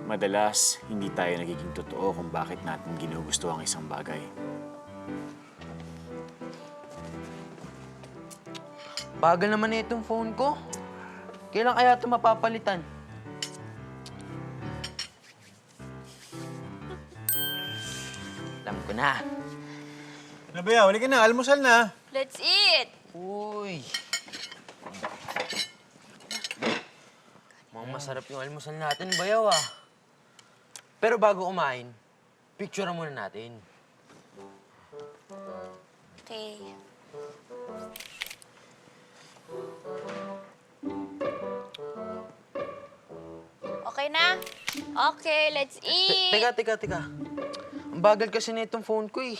madalas hindi tayo nagiging totoo kung bakit natin ginugusto ang isang bagay. Bagal naman na itong phone ko. Kailan kaya ito mapapalitan? Alam ko na. Ano ba yan? Wali ka na. Almusal na. Let's eat! Uy. Mukhang masarap yung almusal natin, bayaw ah. Pero bago kumain, picture muna natin. Okay. Okay na? Okay, let's eat! Teka. Ang bagal kasi na itong phone ko eh.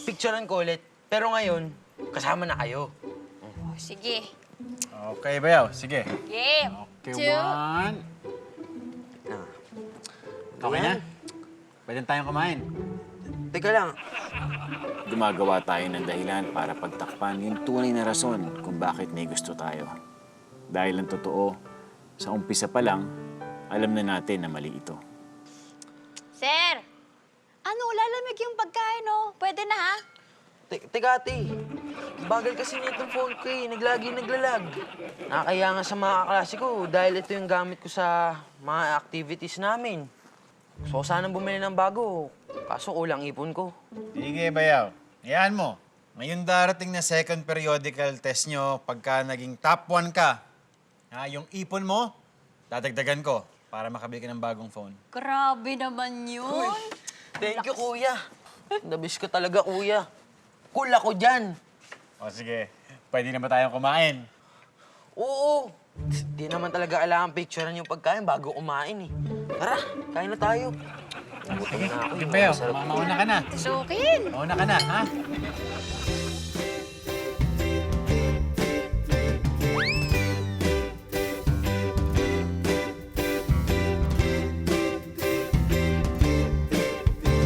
Picturean ko ulit. Pero ngayon, kasama na kayo. Oh, sige. Okay, bayaw. Sige. Game! Okay, 2. one. Okay na? Pwede tayong kumain. Teka lang. Gumagawa tayo ng dahilan para pagtakpan yung tunay na rason kung bakit may gusto tayo. Dahil ang totoo, sa umpisa pa lang, alam na natin na mali ito. Sir! Ano, lalamig yung pagkain, oh. Pwede na, ha? Teka, ate. Bagal kasi na itong phone ko eh. Naglalag. Nakakaya nga sa mga kaklase ko dahil ito yung gamit ko sa mga activities namin. So, sanang bumili ng bago. Kaso kulang ipon ko. Sige, bayaw. Hayaan mo. Ngayon darating na second periodical test nyo pagka naging top 1 ka. Yung ipon mo, dadagdagan ko para makabili ka ng bagong phone. Grabe naman yun. Thank you, kuya. Nabis ka talaga, kuya. Cool ako dyan. O sige, pwede na ba tayong kumain? Oo. Di naman talaga kailangan picturean yung pagkain bago kumain eh. Tara, kain na tayo. Sige, sige bayaw. Mauna ka na. Sukin! Mauna ka na, ha?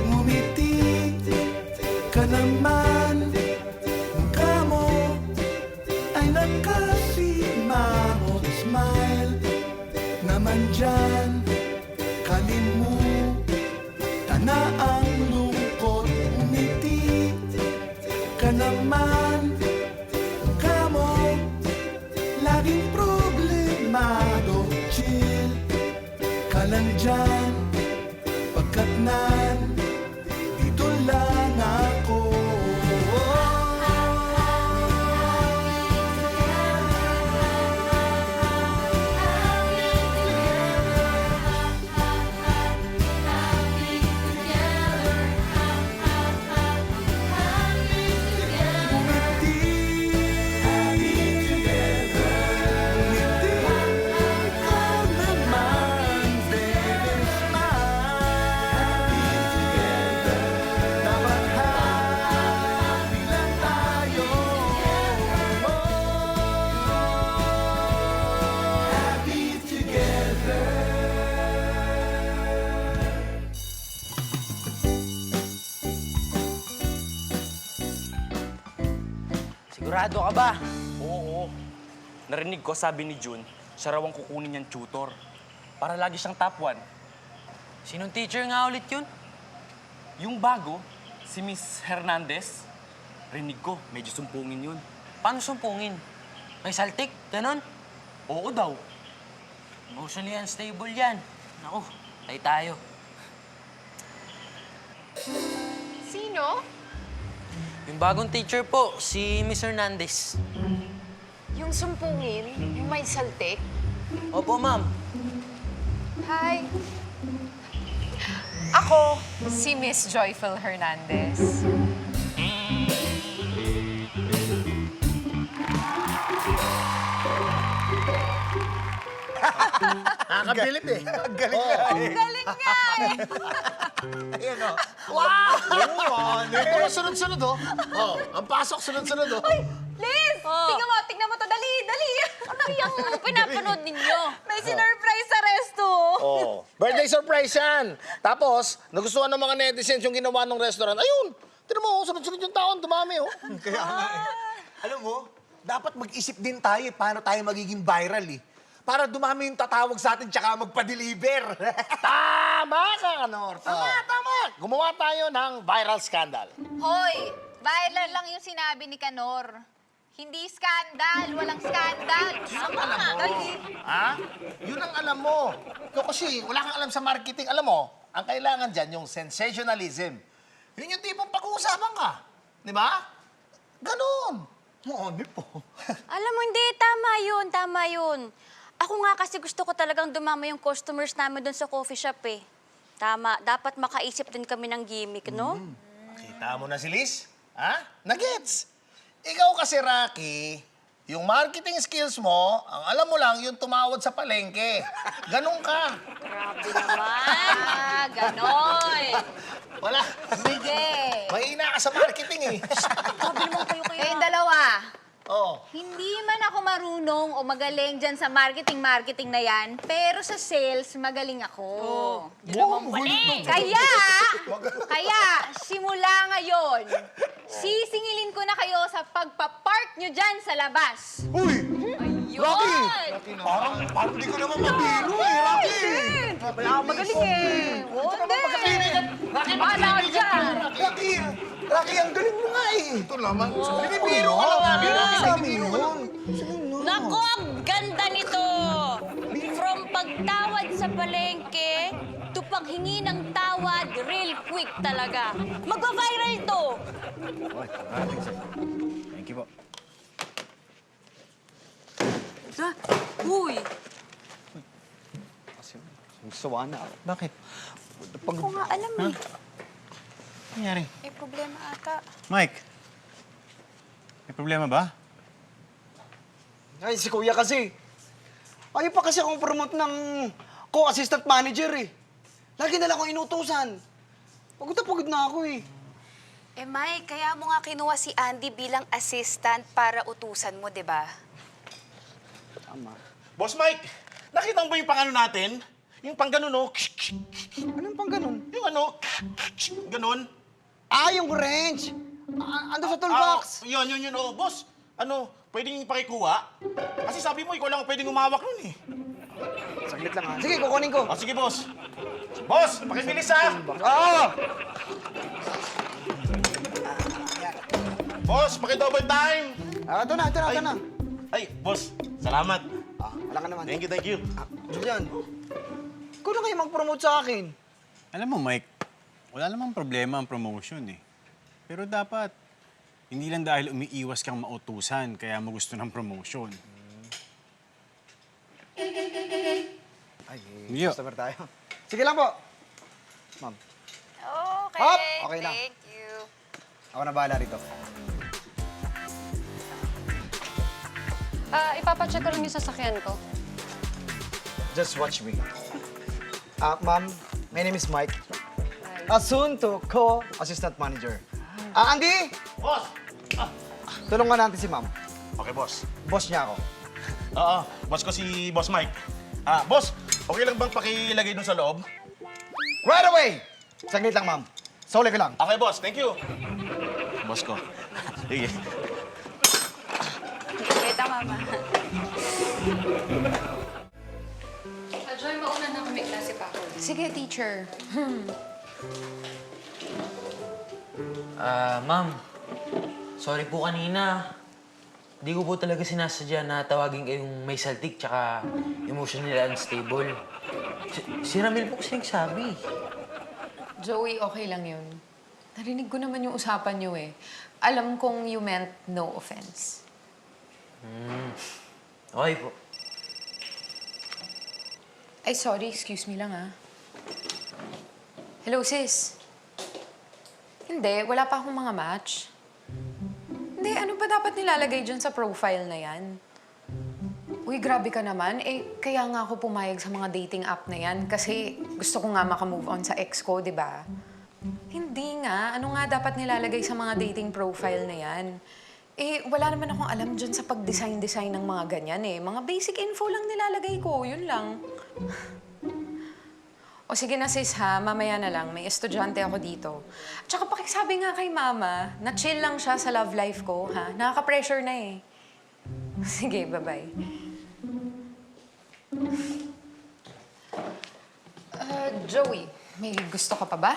Ngumiti ka naman, mukha mo ay nakasimangot. Smile naman dyan, kalimutan na ang lungkot. Ngumiti ka naman, mukha mo laging problemado. Chill ka lang dyan, pagkat dito lang ako. Sigurado ka ba? Oo. Narinig ko, sabi ni June, siya raw ang kukunin niyang tutor. Para lagi siyang top 1. Sinong teacher nga ulit yun? Yung bago, si Miss Hernandez, rinig ko, medyo sumpungin yun. Paano sumpungin? May saltik? Ganon? Oo daw. Emotionally unstable yan. Naku, tayo. Sino? Yung bagong teacher po, si Miss Hernandez. Yung sumpungin? Yung may saltik? Opo, ma'am. Hi. Ako, si Miss Joyful Hernandez. Nakakabilit eh. Ang galing nga eh. Galing nga eh! Ayan o. Oo, ito mo sunod-sunod, oh. Oh, ang pasok sunod-sunod, oh. Liz! Oh. Tingnan mo to. Dali! Ano yung pinapanood ninyo? May sinurprise sa resto. Oh, birthday surprise yan. Tapos, nagustuhan ng mga netizens yung ginawa ng restaurant. Ayun, tinan mo, sunod-sunod yung taon, dumami, oh. Kaya nga eh. Alam mo, dapat mag-isip din tayo paano tayo magiging viral eh. para dumami yung tatawag sa atin tsaka magpa-deliver. Tama ka, Kanor. Tama. Gumawa tayo ng viral scandal. Hoy, viral lang yung sinabi ni Kanor. Hindi skandal, walang skandal. Alam mo. Ha? Yun ang alam mo. Ikaw kasi, wala kang alam sa marketing. Alam mo, ang kailangan dyan yung sensationalism. Yun yung tipong pag-uusapan ka. Di ba? Ganon. Oo, po. Alam mo, hindi. Tama yun. Ako nga kasi gusto ko talagang dumama yung customers namin doon sa coffee shop eh. Tama, dapat makaisip din kami ng gimmick, no? Kita mo na si Liz? Ha? Nagets? Ikaw kasi, Rocky, yung marketing skills mo, ang alam mo lang, yung tumawad sa palengke. Ganon ka. Grabe naman. Ganon. Wala. Sige. Mahina ka sa marketing eh. Sabi naman kayo. Kayong dalawa, Oo. hindi man ako marunong o magaling dyan sa marketing na yan, pero sa sales, magaling ako. Kaya, simula ngayon, sisingilin ko na kayo sa pagpa-park nyo dyan sa labas. Uy! Ayun! Parang di ko naman mabiro eh, Rocky! Magaling eh. Hindi. Wala ka dyan. Rocky, ang galing mo nga eh. Ito naman. Binibiro ka lang. Binibiro ka lang. Naku, ang ganda nito! From pagtawad sa palengke to paghingi ng tawad, real quick talaga. Magpa-viral to! Thank you po. Uy! Sawa na. Bakit? Hindi ko nga alam eh. Nangyari? May problema ata. Mike, may problema ba? Ay, si Kuya kasi. Ayaw pa kasi akong promote ng co-assistant manager eh. Lagi na lang akong inutusan. Pagod na ako eh. Eh, Mike, kaya mo nga kinuha si Andy bilang assistant para utusan mo, di ba? Tama. Boss Mike, nakita mo ba yung pang-ano natin? Yung pang-ganon, no? Anong pang ganun? Yung ano, ganon. Ah, yung wrench! Ando sa toolbox! Yun. Oh, boss, ano, pwedeng pakikuha? Kasi sabi mo, ikaw lang ang pwedeng umawak nun eh. Saglit lang ha. Sige, kukunin ko. O, sige, boss. Boss, pakibilis ha! Oo! Boss, paki-double time! Ito na. Ay, boss, salamat. Wala ka naman. Thank you. Julian, ikaw na kayo mag-promote sa akin. Alam mo, Mike, wala namang problema ang promotion eh. Pero dapat, hindi lang dahil umiiwas kang mautusan, kaya mo gusto ng promotion. Ay, Yo. customer tayo. Sige lang po. Ma'am, Okay, Hop! Okay lang. thank you. ako na bahala rito. Ipapacheck ko lang yung sasakyan ko. Just watch me. Ma'am, my name is Mike. Soon to co-assistant manager. Andy! Boss! Tulungan natin si ma'am. Okay, boss. Boss niya ako. Oo, boss ko si Boss Mike. Boss, okay lang bang pakilagay dun sa loob? Right away! Saglit lang, ma'am. Sole ka lang. Okay, boss. Thank you. Boss ko. Sige. Kita, Mama. Joy, mauna na kami klase pa ako. Sige, teacher. Ma'am, sorry po kanina. Di ko po talaga sinasadya na tawagin kayong may saltik tsaka emotionally unstable. Si Ramil po kasi nagsabi. Joey, okay lang yun. Narinig ko naman yung usapan niyo eh. Alam kong you meant no offense. Okay po. Ay, sorry. Excuse me lang, ah. Hello, sis. Hindi, wala pa akong mga match. Hindi, ano ba dapat nilalagay dyan sa profile na yan? Uy, grabe ka naman. Kaya nga ako pumayag sa mga dating app na yan kasi gusto ko nga makamove on sa ex ko, di ba? Hindi nga. Ano nga dapat nilalagay sa mga dating profile na yan? Wala naman akong alam dyan sa pag-design ng mga ganyan eh. Mga basic info lang nilalagay ko, yun lang. O sige na sis ha, mamaya na lang. May estudyante ako dito. At saka pakisabi nga kay mama, na chill lang siya sa love life ko, ha? Nakaka-pressure na eh. Sige, bye-bye. Joey, may gusto ka pa ba?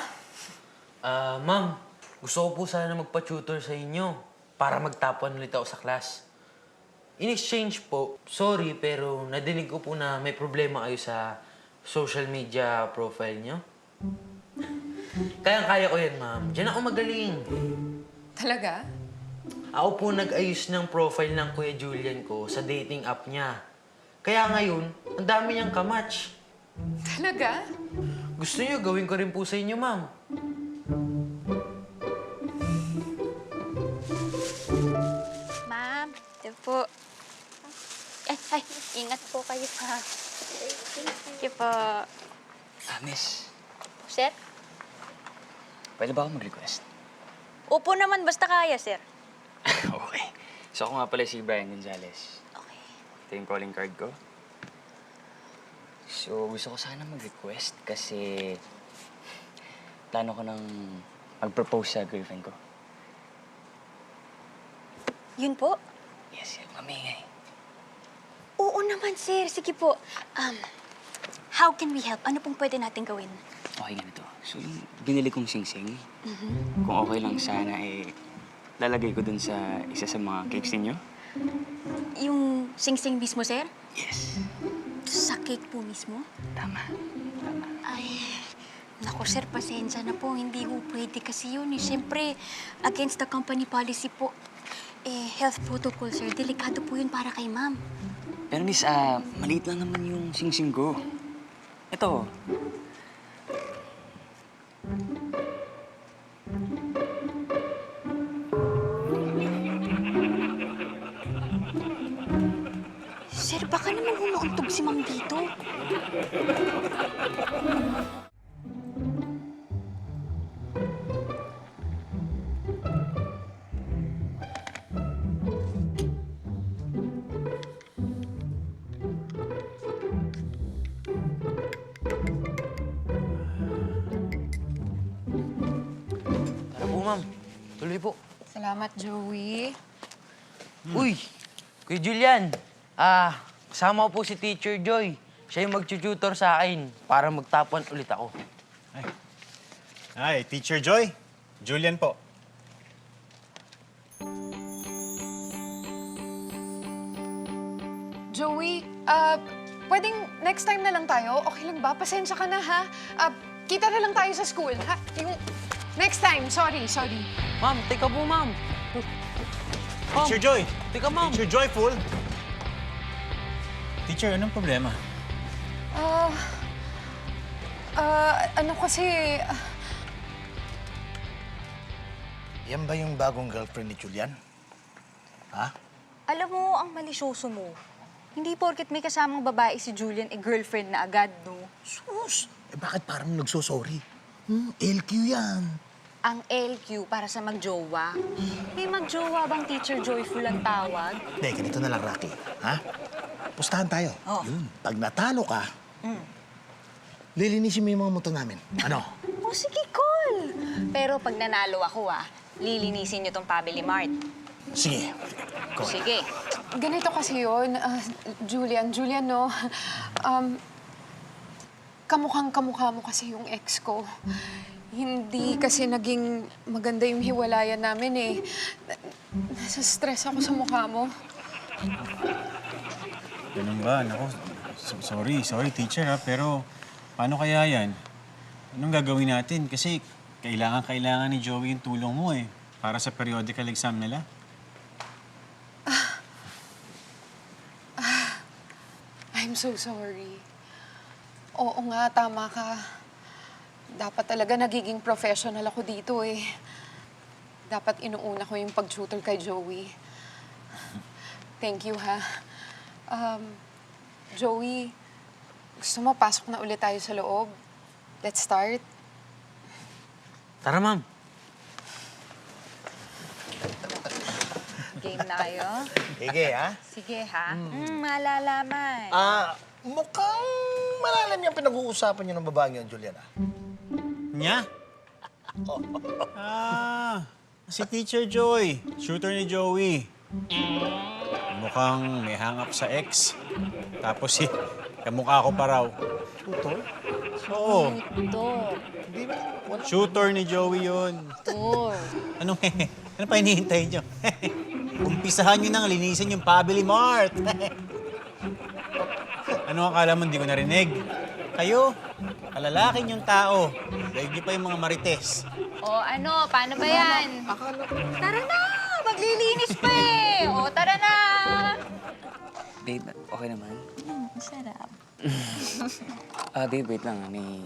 Ma'am, gusto ko po sana magpa-tutor sa inyo para magtapon ulit ako sa class. In exchange po, sorry pero nadinig ko po na may problema kayo sa social media profile nyo. Kayang-kaya ko yan, ma'am. Diyan ako magaling. Talaga? Ako po nag-ayos ng profile ng Kuya Julian ko sa dating app niya. Kaya ngayon, ang dami niyang kamatch. Talaga? Gusto niyo, gawin ko rin po sa inyo, ma'am. Ma'am, ito po. Ay, ingat po kayo ha. Thank you po. Miss, Sir? pwede ba ako mag-request? Upo naman, basta kaya, sir. Okay. So ako nga pala si Brian Gonzalez. Okay. Ito yung calling card ko. So gusto ko sana mag-request kasi plano ko nang mag-propose sa girlfriend ko. Yun po? Yes, mamingay. Oo naman, sir. Sige po. How can we help? Ano pong pwede natin gawin? Okay, ganito. So yung binili kong singsing, kung okay lang sana lalagay ko dun sa isa sa mga cakes ninyo. Yung sing-sing mismo, sir? Yes. Sa cake po mismo? Tama. Ay, naku, sir, pasensya na po. Hindi po pwede kasi yun. Siyempre, against the company policy po. Health protocol, sir. Delikado po yun para kay ma'am. Pero miss, maliit lang naman yung singsing ko. Ito. Sir, baka naman humauntog si ma'am dito. Tara po, ma'am. Tuloy po. Salamat, Joey. Uy, Kuya Julian. Kasama ko po si Teacher Joy. Siya yung mag-tutor sa akin para magtapuan ulit ako. Hi, Teacher Joy. Julian po. Joey, pwedeng next time na lang tayo? Okay lang ba? Pasensya ka na, ha? Kita na lang tayo sa school, ha? Yung next time. Sorry. Ma'am, teka po, ma'am. Ma'am, Teacher Joy. teka, ma'am. Teacher Joyful. Teacher, anong problema? Ano kasi... Yan ba yung bagong girlfriend ni Julian? Ha? Alam mo, ang malisyoso mo. Hindi porket may kasamang babae si Julian, girlfriend na agad, no? Sus! Bakit parang nagsosorry? LQ yan. Ang LQ para sa magjowa. May magjowa bang Teacher Joyful ang tawag? Hindi, ganito na lang, Rocky. Ha? Pustahan tayo. Oh. Yun. Pag natalo ka, lilinisin mo yung mga motor namin. Ano? O sige, call! Pero pag nanalo ako, lilinisin niyo tong Family Mart. Sige. Go. Sige. Ganito kasi yun, Julian, no? Kamukhang-kamukha mo kasi yung ex ko. Hindi kasi naging maganda yung hiwalayan namin eh. Nasa-stress ako sa mukha mo. Ganun ba? Naku, sorry teacher ha, pero paano kaya yan? Anong gagawin natin? Kasi kailangan ni Joey yung tulong mo eh, para sa periodical exam nila. I'm so sorry. Oo nga, tama ka. Dapat talaga nagiging professional ako dito eh. Dapat inuuna ko yung pag-tutor kay Joey. Thank you, ha. Joey, gusto mo pasok na ulit tayo sa loob? Let's start. Tara, ma'am. Game na kayo? Sige, ha? Sige, ha? Malalaman. Mukhang malalim yung pinag-uusapan niyo ng babaeng yun, Julian, ha? Nya? Si Teacher Joy, shooter ni Joey. Mukhang may hang up sa ex. Tapos kamukha ko pa raw. Tutor? Oo, Ito. shooter ni Joey yun. Ito. Ano ano pa hinihintay nyo? Umpisahan nyo nang linisin yung Family Mart. Ano akala mo hindi ko narinig? Kayo, kalalaking yung tao. Daig nyo pa yung mga marites. O ano, paano ba yan? Tara na! Maglilinis pa eh! O, tara na! Babe, okay naman? Sarap. Babe, wait lang. May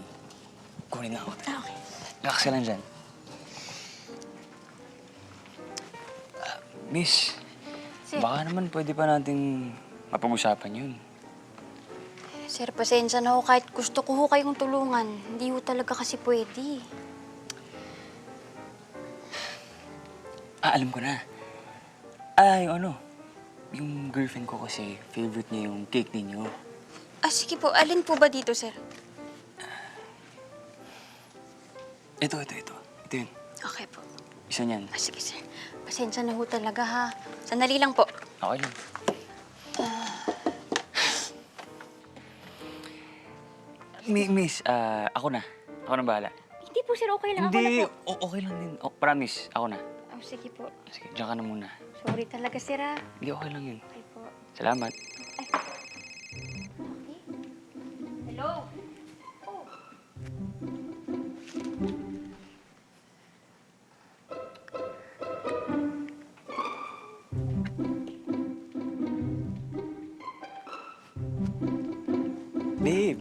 kunin lang ako. Okay. Relax ka lang dyan. Miss, Sir. baka naman pwede pa nating mapag-usapan yun. Sir, pasensya na ho. Kahit gusto ko ho kayong tulungan, hindi ho talaga kasi pwede. Alam ko na. Yung girlfriend ko kasi, favorite niya yung cake ninyo. Sige po. Alin po ba dito, sir? Ito yun. Okay po. Isa niyan. Sige, sir. Pasensya na ho talaga, ha. Sandali lang po. Okay lang. Miss, ako na. Ako na bahala. Hindi po, sir. Okay lang. Hindi, Ako na po. okay lang din. Promise, ako na. Sige po. Sige, diyan ka na muna. Sorry talaga, sir, ha. Hindi, okay lang yun. Okay po. Salamat. Hello? Babe.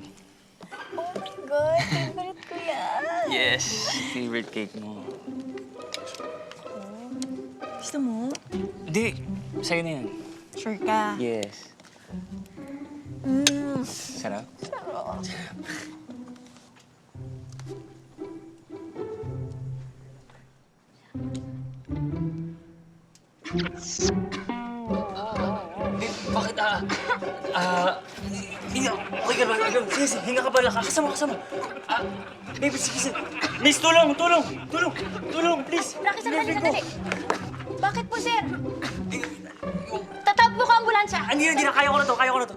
Oh my God, favorite ko yan. Yes, favorite cake mo. Gusto mo? Hindi, sa'yo na yan. Sure ka? Yes. Sarap? Bakit okay ka ba? Sige, hinga ka ba? Kasama. Baby, sige. Miss, tulong, please. Rocky, sandali. Bakit po, sir? Tatawag po ka ambulansya. Hindi na, kaya ko na to.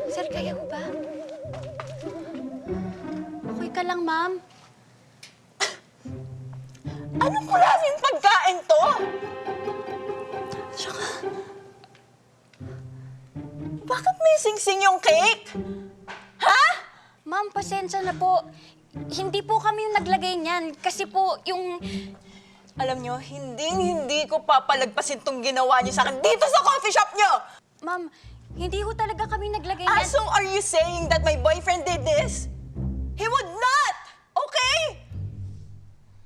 Sir, kaya ko ba? Okay ka lang, ma'am? Anong klaseng pagkain to? Tsaka, bakit may sing-sing yung cake? Ha? Ma'am, pasensya na po. Hindi po kami yung naglagay niyan. Kasi po, yung... Alam nyo, hindi ko papalagpasin tong ginawa niyo sa akin dito sa coffee shop nyo! Ma'am, hindi ho talaga kami naglagay niyan. So are you saying that my boyfriend did this? He would not! Okay?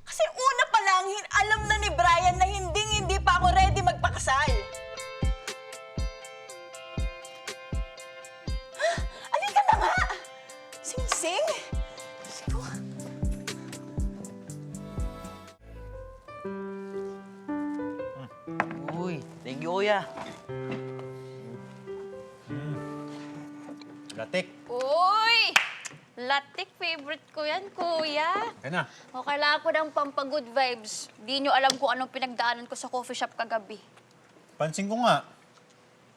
Kasi una pa lang, alam na ni Brian na hindi pa ako ready magpakasal. Alika na nga! Sing-sing! Sige. Uy, thank you, kuya. Latik. Uy! Latik, favorite ko yan, kuya. Kaya na. O, kailangan ko ng pampagood vibes. Di nyo alam kung anong pinagdaanan ko sa coffee shop kagabi. Pansin ko nga.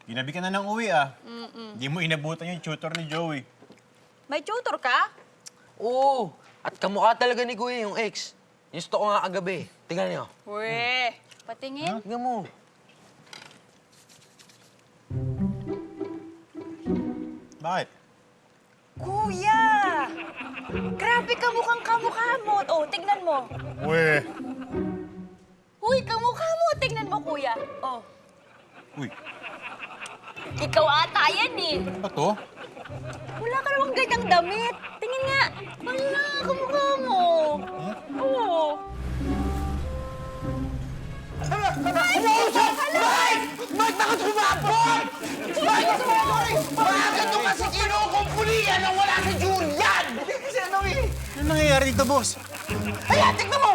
Ginabi ka na ng uwi, Hindi mo inabutan yung tutor ni Joey. May tutor ka? Oo, at kamukha talaga ni kuya yung ex. Gusto ko nga kagabi. Tingnan niyo. Weh! Patingin. Tingnan mo. Bakit? Kuya! Grabe ka mukhang kamukha mo. Oh, tignan mo. Uy. Uy, kamukha mo. Tignan mo, kuya. Oh. Uy, Ikaw ata yan eh. ano to? Wala ka namang ganyang damit. Tingin nga. Wala, kamukha mo. Oo. Mike, bakit humabot? Mike, bakit nyo kasi kinukumpulihan nang wala si Julian? Hindi kasi ano eh. Ano nangyayari dito, boss? Ay, tignan mo!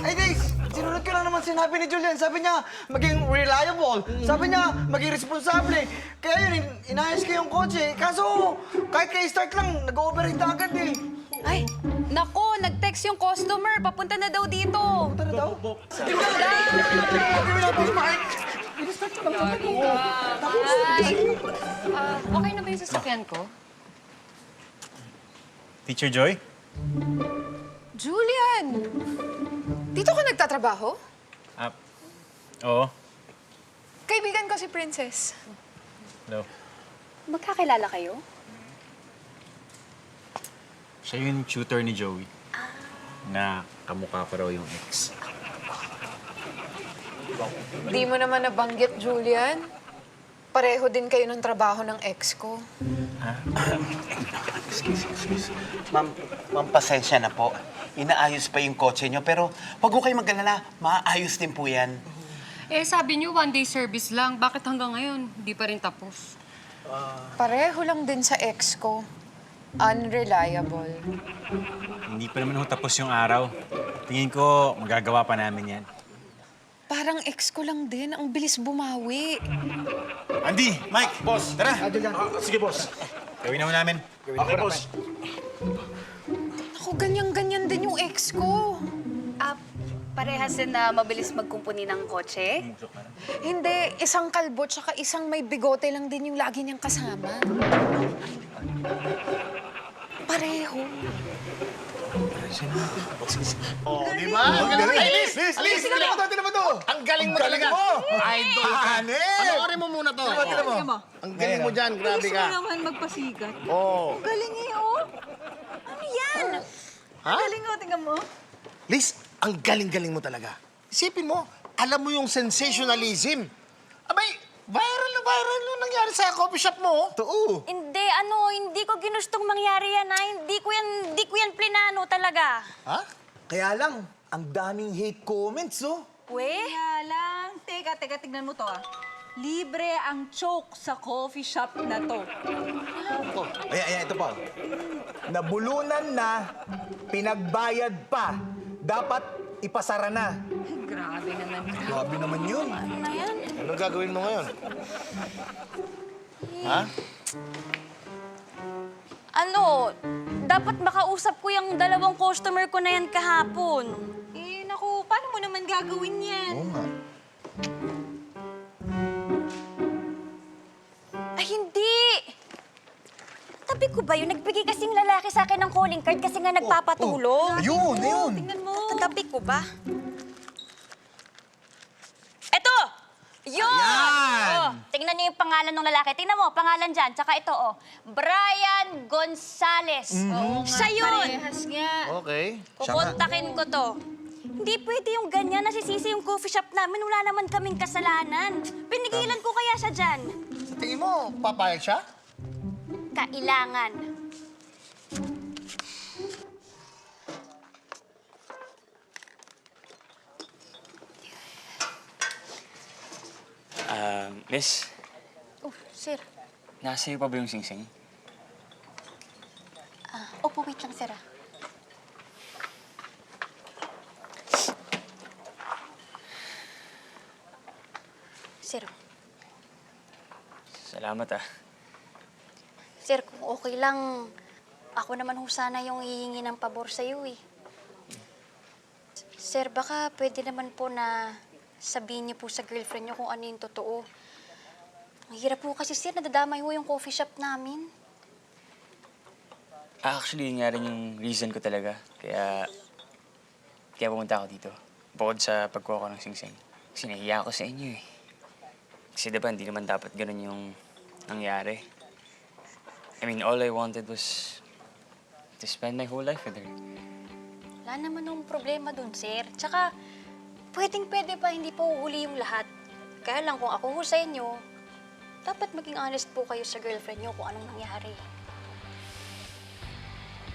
Ay, guys, sinunod ko lang naman sinabi ni Julian. Sabi niya, maging reliable. Sabi niya, maging responsable. Kaya yun, inayos ko yung kotse. Kaso, kahit kay start lang, nag-overheat na agad eh. Ay, Nako, nag-text yung customer. Papunta na daw dito. Punta na daw? Okay na ba yung sasakyan ko? Teacher Joy? Julian! Dito ka nagtatrabaho? Oo. Kaibigan ko si Princess. Hello. Magkakilala kayo? Siya yung tutor ni Joey. Na kamukha pa raw yung ex. Di mo naman nabanggit, Julian. Pareho din kayo ng trabaho ng ex ko. Excuse. Ma'am, pasensya na po. Inaayos pa yung kotse nyo, pero wag ko kayo mag-alala. Maayos din po yan. Eh, sabi niyo one-day service lang. Bakit hanggang ngayon, di pa rin tapos? Pareho lang din sa ex ko. Unreliable. Hindi pa naman ho tapos yung araw. Tingin ko, magagawa pa namin yan. Parang ex ko lang din. Ang bilis bumawi. Andy! Mike! Boss! Tara! Sige, boss. Gawin na ho namin. Okay, boss. Ako, ganyan-ganyan din yung ex ko. Parehas din na mabilis magkumpuni ng kotse? Hindi, isang kalbo tsaka isang may bigote lang din yung lagi niyang kasama. Pareho. Oh, di ba? Ang galing mo. Ay, Liz! Tinan mo to! Ang galing mo talaga. Idol ka. Panoorin mo muna to. Tinan mo. Ang galing mo dyan. Grabe ka. naman magpasigat. Oo. Galing eh, oh. Ano yan? Ha? Galing oh, tingnan mo. Liz, ang galing-galing mo talaga. Isipin mo, alam mo yung sensationalism. Abay, viral na viral yung nangyari sa coffee shop mo. Oo. Hindi ko ginustong mangyari yan, ha? Hindi ko yan plinano talaga. Ha? Kaya lang, ang daming hate comments, oh. Kaya lang. Teka, tignan mo to ah. Libre ang choke sa coffee shop na to. Ayan, ito pa. Nabulunan na, pinagbayad pa. Dapat ipasara na. Grabe naman. Grabe naman yun. Anong gagawin mo ngayon? Ha? Dapat makausap ko yung dalawang customer ko na yan kahapon. Eh, naku, paano mo naman gagawin yan? Oo nga. Ay, hindi! Tabi ko ba yun? Nagbigay kasing lalaki sa akin ng calling card kasi nga nagpapatulong. Ayun. Tingnan mo. Tabi ko ba? Eto! Yun! Ayan! Oh, tingnan niyo yung pangalan ng lalaki. Tingnan mo, pangalan dyan. Tsaka ito, oh. Brian Gonzales. Siya yun! Parehas nga. Okay. Kukontakin ko to. Hindi pwede yung ganyan. Nasisisi yung coffee shop namin. Wala naman kaming kasalanan. Pinigilan ko kaya siya dyan. Sa tingin mo, papayag siya? Kailangan. Miss, Oh, sir. nasa iyo pa ba yung singsing? Opo, wait lang, sir. Sir, Salamat sir, kung okay lang, ako naman ho sana yung hihingi ng pabor sa iyo eh. Sir, baka pwede naman po na sabihin niyo po sa girlfriend niyo kung ano yung totoo. Ang hirap po kasi, sir, nadadamay ho yung coffee shop namin. Actually, yun nga rin yung reason ko talaga. Kaya pumunta ako dito. Bukod sa pagkuha ko ng singsing. Kasi nahiya ako sa inyo eh. Kasi diba, hindi naman dapat ganun yung nangyari. I mean, all I wanted was to spend my whole life with her. Wala naman nung problema dun, sir. Tsaka, pwedeng-pwede pa hindi po uhuli yung lahat. Kaya lang kung ako ho sa inyo, dapat maging honest po kayo sa girlfriend niyo kung anong nangyari.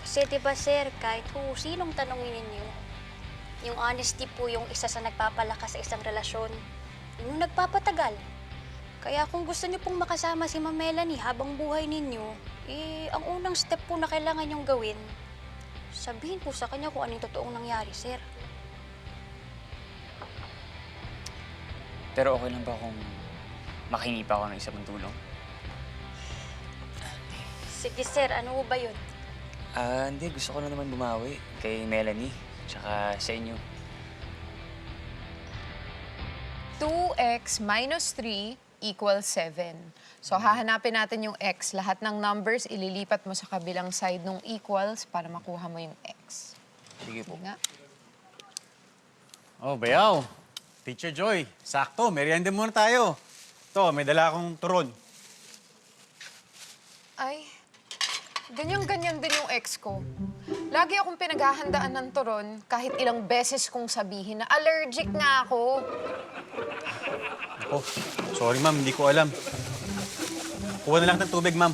Kasi diba, sir, kahit ho sinong tanongin ninyo, yung honesty po yung isa sa nagpapalakas sa isang relasyon. Yung nagpapatagal. Kaya kung gusto niyo pong makasama si Ma'am Melanie habang buhay ninyo, ang unang step po na kailangan niyong gawin, sabihin po sa kanya kung anong totoong nangyari, sir. Pero okay lang ba kung makingi pa ako ng isa pang tulong? Sige, sir. Ano ba yun? Hindi. Gusto ko na naman bumawi kay Melanie, tsaka sa inyo. 2x minus 3 equals 7. So, hahanapin natin yung x. Lahat ng numbers, ililipat mo sa kabilang side ng equals para makuha mo yung x. Sige po. Sige nga. Oh, bayaw. Teacher Joy, sakto. Merienda muna tayo. Ito, may dala akong turon. Ay, ganyan-ganyan din yung ex ko. Lagi akong pinaghahandaan ng turon kahit ilang beses kong sabihin na allergic nga ako. Oh, sorry ma'am, hindi ko alam. Kuha na lang ng tubig, ma'am.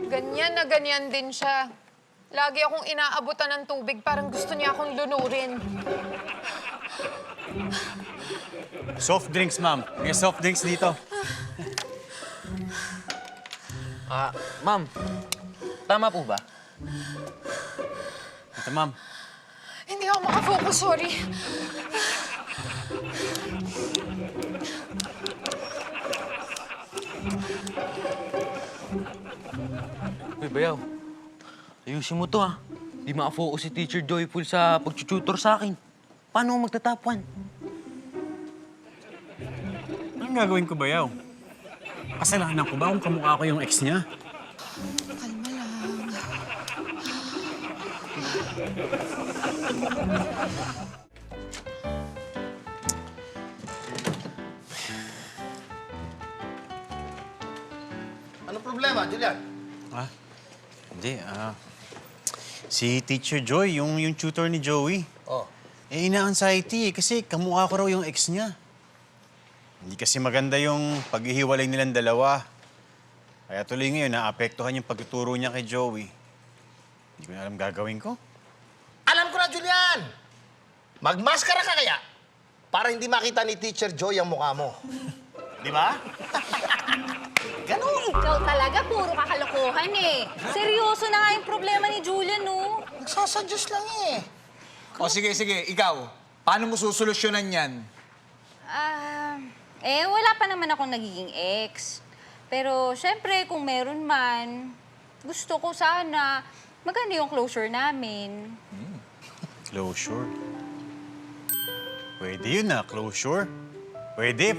Ganyan na ganyan din siya. Lagi akong inaabutan ng tubig, parang gusto niya akong lunurin. Soft drinks, ma'am. May soft drinks dito. Ma'am, tama po ba? Ito, ma'am. Hindi ako makafocus, sorry. Uy, bayaw. Ayusin mo to, ha. Di maka-focus si Teacher Joyful sa pag-tutor sa akin. Paano ako magta-top 1? Anong gagawin ko, bayaw? Kasalanan ko ba kung kamukha ko yung ex niya? Kalma lang. Anong problema, Julian? Hindi, si Teacher Joy, yung tutor ni Joey. Oh. Ina-anxiety kasi kamukha ko raw yung ex niya. Hindi kasi maganda yung paghihiwalay nilang dalawa. Kaya tuloy ngayon, naapektuhan yung pagtuturo niya kay Joey. Hindi ko na alam gagawin ko. Alam ko na, Julian! Magmaskara ka kaya para hindi makita ni Teacher Joy ang mukha mo. Di ba? Ganun! Ikaw talaga, puro kakalokohan eh. Seryoso na nga yung problema ni Julian, no? Nagsasadyos lang eh. O sige, ikaw. Paano mo susolusyonan yan? Wala pa naman akong nagiging ex. Pero syempre, kung meron man, gusto ko sana maganda yung closure namin. Closure? Pwede yun closure. Pwede.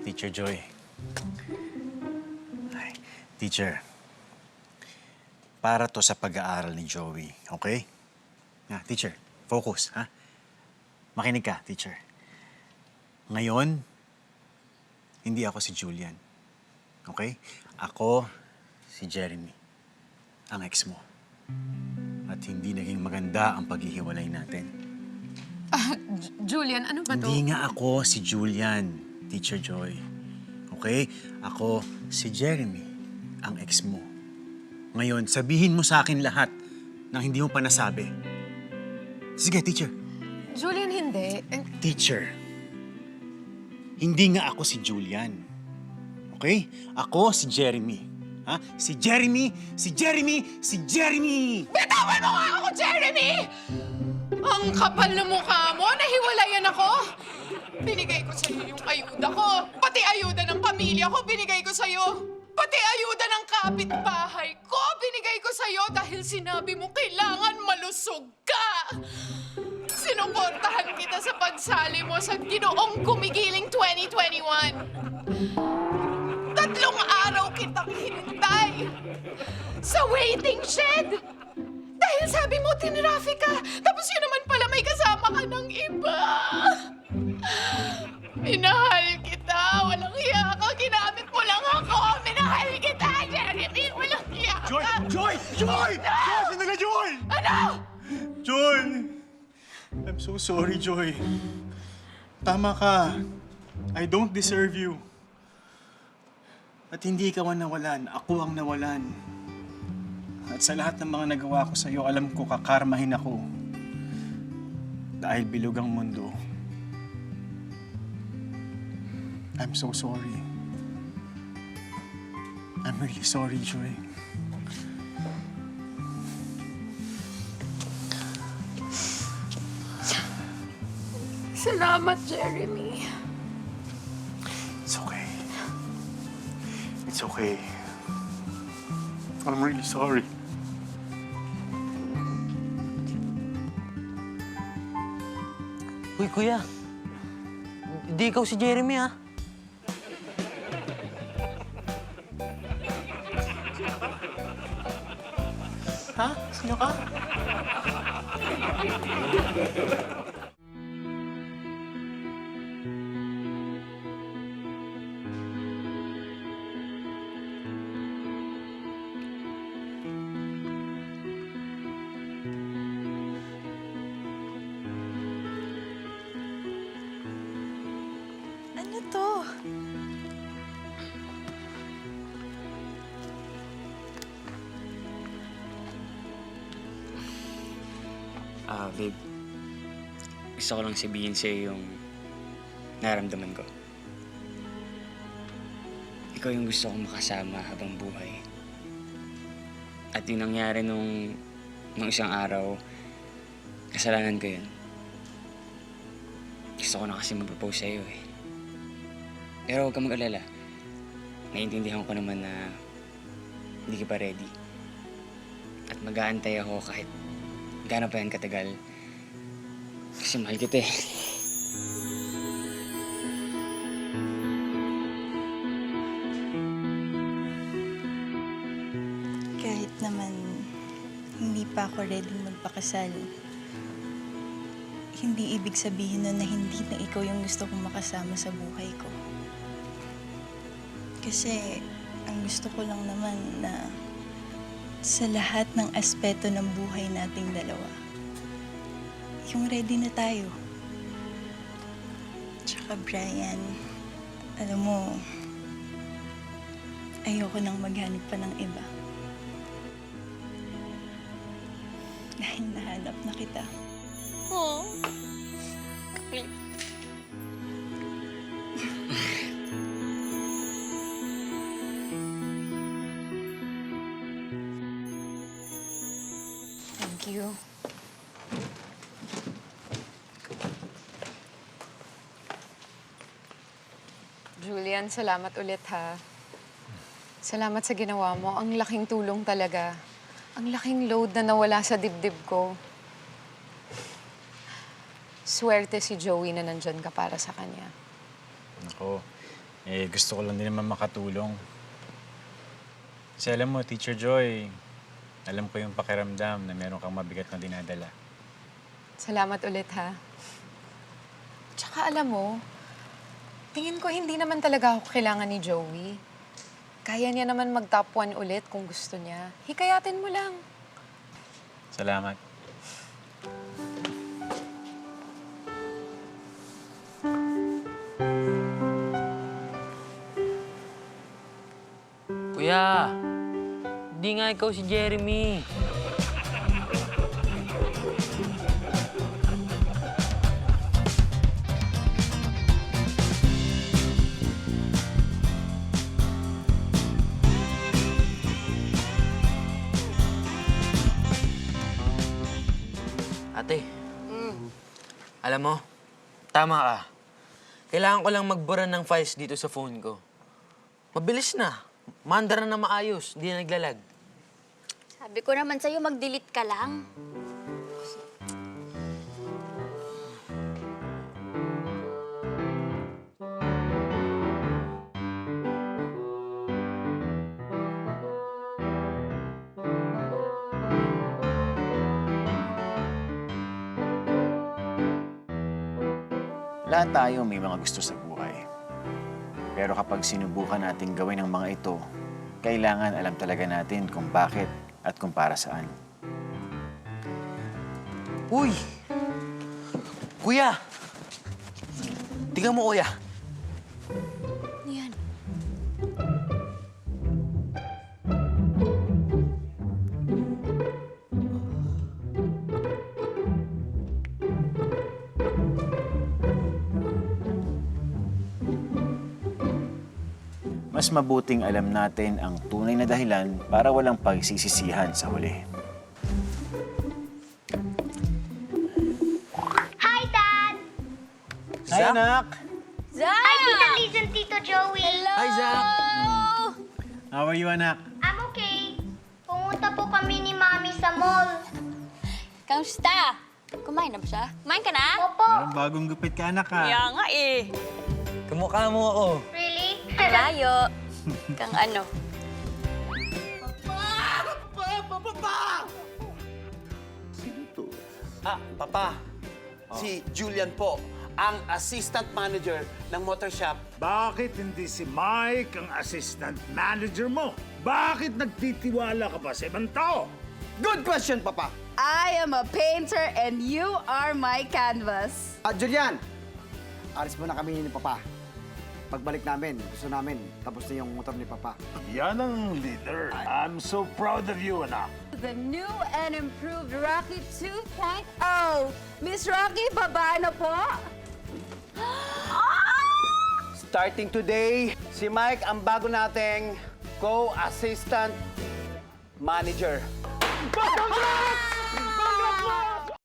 Teacher Joy. Ay, teacher. Para to sa pag-aaral ni Joey, okay? Teacher, focus, ha? Makinig ka, teacher. Ngayon, hindi ako si Julian. Okay? Ako si Jeremy, ang ex mo. At hindi naging maganda ang paghihiwalay natin. Julian, ano ba to? Hindi nga ako si Julian, Teacher Joy. Okay? Ako si Jeremy, ang ex mo. Ngayon, sabihin mo sa akin lahat nang hindi mo pa nasabi. Sige, teacher. Julian, hindi. Teacher, hindi nga ako si Julian. Okay? Ako si Jeremy. Ha? Si Jeremy! Bitawan mo nga ako, Jeremy! Ang kapal na mukha mo, nahiwalayan ako. Binigay ko sa'yo yung ayuda ko. Pati ayuda ng pamilya ko, binigay ko sa'yo. Pati ayuda ng kapitbahay ko, binigay ko sa'yo dahil sinabi mo kailangan malusog ka. Sinuportahan kita sa pagsali mo sa Ginoong Gumigiling 2021. 3 araw kitang hinintay sa waiting shed. Dahil sabi mo, tinraffic ka. Tapos yun naman pala, may kasama ka ng iba. Minahal kita. Walang hiya ka. Ginamit mo lang ako. Minahal kita, Jeremy. Walang hiya ka. Joy! Sandali, Joy! Ano? Joy! I'm so sorry, Joy. Tama ka. I don't deserve you. At hindi ikaw ang nawalan. Ako ang nawalan. At sa lahat ng mga nagawa ko sa'yo, alam ko kakarmahin ako. Dahil bilog ang mundo. I'm so sorry. I'm really sorry, Joy. Salamat, Jeremy. It's okay. It's okay. I'm really sorry. Uy, kuya. Hindi ikaw si Jeremy, ha? Ha? Sino ka? Ano to? Babe. Gusto ko lang sabihin sa'yo yung naramdaman ko. Ikaw yung gusto kong makasama habang buhay. At yung nangyari nung isang araw, kasalanan ko yun. Gusto ko na kasi mag-propose sa'yo eh. Pero huwag kang mag-alala. Naiintindihan ko naman na hindi ka pa ready. At mag-aantay ako kahit gaano pa yan katagal. Kasi mahal kita eh. Kahit naman hindi pa ako ready magpakasal, hindi ibig sabihin nun na hindi na ikaw yung gusto kong makasama sa buhay ko. Kasi ang gusto ko lang naman na sa lahat ng aspeto ng buhay nating dalawa, yung ready na tayo. Tsaka Brian, alam mo, ayoko nang maghanap pa ng iba. Dahil nahanap na kita. Oh. Thank you. Julian, salamat ulit ha. Salamat sa ginawa mo. Ang laking tulong talaga. Ang laking load na nawala sa dibdib ko. Swerte si Joey na nandyan ka para sa kanya. Ako, gusto ko lang din naman makatulong. Kasi alam mo, Teacher Joy, alam ko yung pakiramdam na meron kang mabigat na dinadala. Salamat ulit ha. Tsaka alam mo, tingin ko hindi naman talaga ako kailangan ni Joey. Kaya niya naman mag-top 1 ulit kung gusto niya. Hikayatin mo lang. Salamat. Kuya, hindi nga ikaw si Jeremy. Ate, alam mo, tama ka. Kailangan ko lang magbura ng files dito sa phone ko. Mabilis na. Maandar na maayos, hindi na naglalag. Sabi ko naman sa'yo, mag-delete ka lang. Lahat tayo may mga gusto sa buhay. Pero kapag sinubukan nating gawin ang mga ito, kailangan alam talaga natin kung bakit at kung para saan. Uy! Kuya! Tingnan mo, kuya. Yan. Mas mabuting alam natin ang tunay na dahilan para walang pagsisisihan sa huli. Hi, Dad! Zach? anak. Zach! Hi, Tita Liz and Tito Joey. Hello! Hi, Zach. How are you, anak? I'm okay. Pumunta po kami ni Mami sa mall. Kamusta? Kumain na ba siya? Kumain ka na? Opo. Parang bagong gupit ka, anak, ha? Kaya nga eh. Kamukha mo ako. Really? Layo. Kang ano? Papa, si Julian po, ang assistant manager ng motor shop. Bakit hindi si Mike ang assistant manager mo? Bakit nagtitiwala ka pa sa ibang tao? Good question, Papa. I am a painter and you are my canvas. Julian, alis muna kami ni Papa. Pagbalik namin, gusto namin, tapos na yung motor ni Papa. Yan ang leader. I'm so proud of you, anak. The new and improved Rocky 2.0. Miss Rocky, baba na po. Starting today, si Mike ang bago nating co-assistant manager. Congrats! Congrats,